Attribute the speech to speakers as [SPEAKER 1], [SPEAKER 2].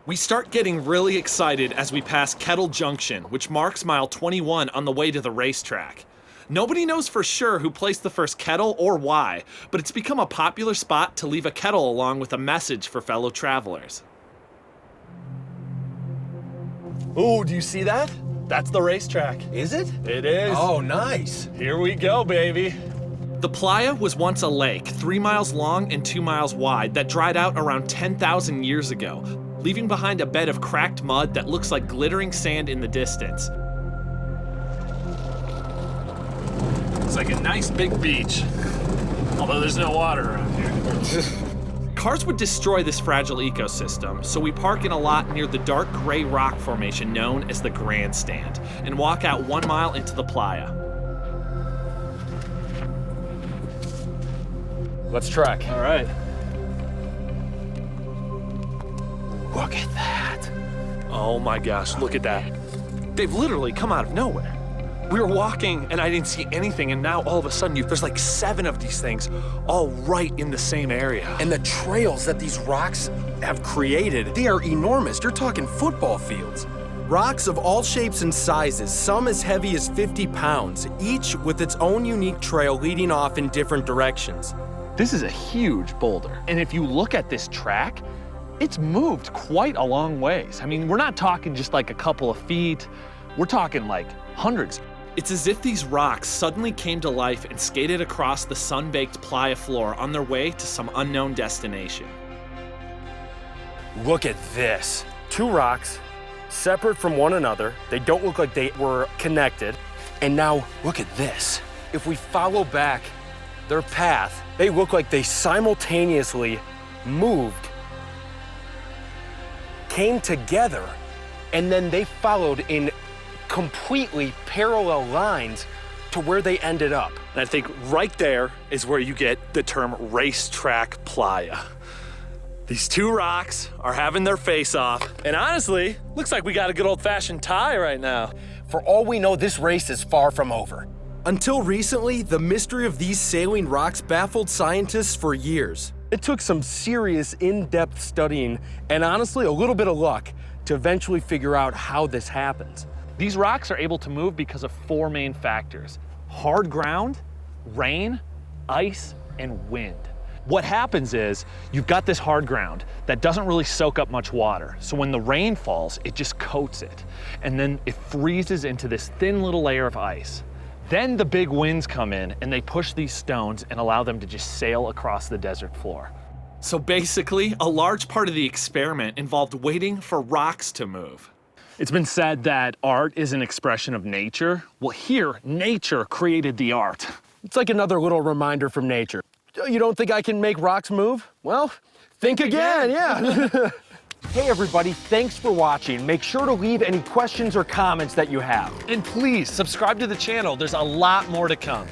[SPEAKER 1] We start getting really excited as we pass Ketel Junction, which marks mile 21 on the way to the racetrack. Nobody knows for sure who placed the first kettle or why, but it's become a popular spot to leave a kettle along with a message for fellow travelers. Ooh, do you see that? That's the racetrack.
[SPEAKER 2] Is it?
[SPEAKER 1] It is.
[SPEAKER 2] Oh, nice.
[SPEAKER 1] Here we go, baby. The Playa was once a lake, 3 miles long and 2 miles wide, that dried out around 10,000 years ago, leaving behind a bed of cracked mud that looks like glittering sand in the distance. It's like a nice big beach, although there's no water around here. Cars would destroy this fragile ecosystem, so we park in a lot near the dark gray rock formation known as the Grandstand and walk out 1 mile into the Playa.
[SPEAKER 2] Let's trek.
[SPEAKER 1] All right.
[SPEAKER 2] Look at that.
[SPEAKER 1] Oh my gosh, look at that. They've literally come out of nowhere. We were walking and I didn't see anything, and now all of a sudden there's like 7 of these things all right in the same area.
[SPEAKER 2] And the trails that these rocks have created, they are enormous. You're talking football fields. Rocks of all shapes and sizes, some as heavy as 50 pounds, each with its own unique trail leading off in different directions.
[SPEAKER 3] This is a huge boulder, and if you look at this track, it's moved quite a long ways. I mean, we're not talking just like a couple of feet, we're talking like hundreds.
[SPEAKER 1] It's as if these rocks suddenly came to life and skated across the sun-baked Playa floor on their way to some unknown destination.
[SPEAKER 2] Look at this. 2 rocks, separate from one another. They don't look like they were connected. And now, look at this. If we follow back their path, they look like they simultaneously moved, came together, and then they followed in completely parallel lines to where they ended up.
[SPEAKER 1] And I think right there is where you get the term Racetrack Playa. These 2 rocks are having their face-off, and honestly, looks like we got a good old-fashioned tie right now.
[SPEAKER 2] For all we know, this race is far from over.
[SPEAKER 4] Until recently, the mystery of these sailing rocks baffled scientists for years.
[SPEAKER 2] It took some serious in-depth studying and honestly a little bit of luck to eventually figure out how this happens.
[SPEAKER 3] These rocks are able to move because of 4 main factors: hard ground, rain, ice, and wind. What happens is you've got this hard ground that doesn't really soak up much water. So when the rain falls, it just coats it. And then it freezes into this thin little layer of ice. Then the big winds come in and they push these stones and allow them to just sail across the desert floor.
[SPEAKER 1] So basically, a large part of the experiment involved waiting for rocks to move.
[SPEAKER 3] It's been said that art is an expression of nature. Well, here, nature created the art.
[SPEAKER 2] It's like another little reminder from nature. You don't think I can make rocks move? Well, think again, yeah. Hey everybody, thanks for watching. Make sure to leave any questions or comments that you have.
[SPEAKER 1] And please subscribe to the channel, there's a lot more to come.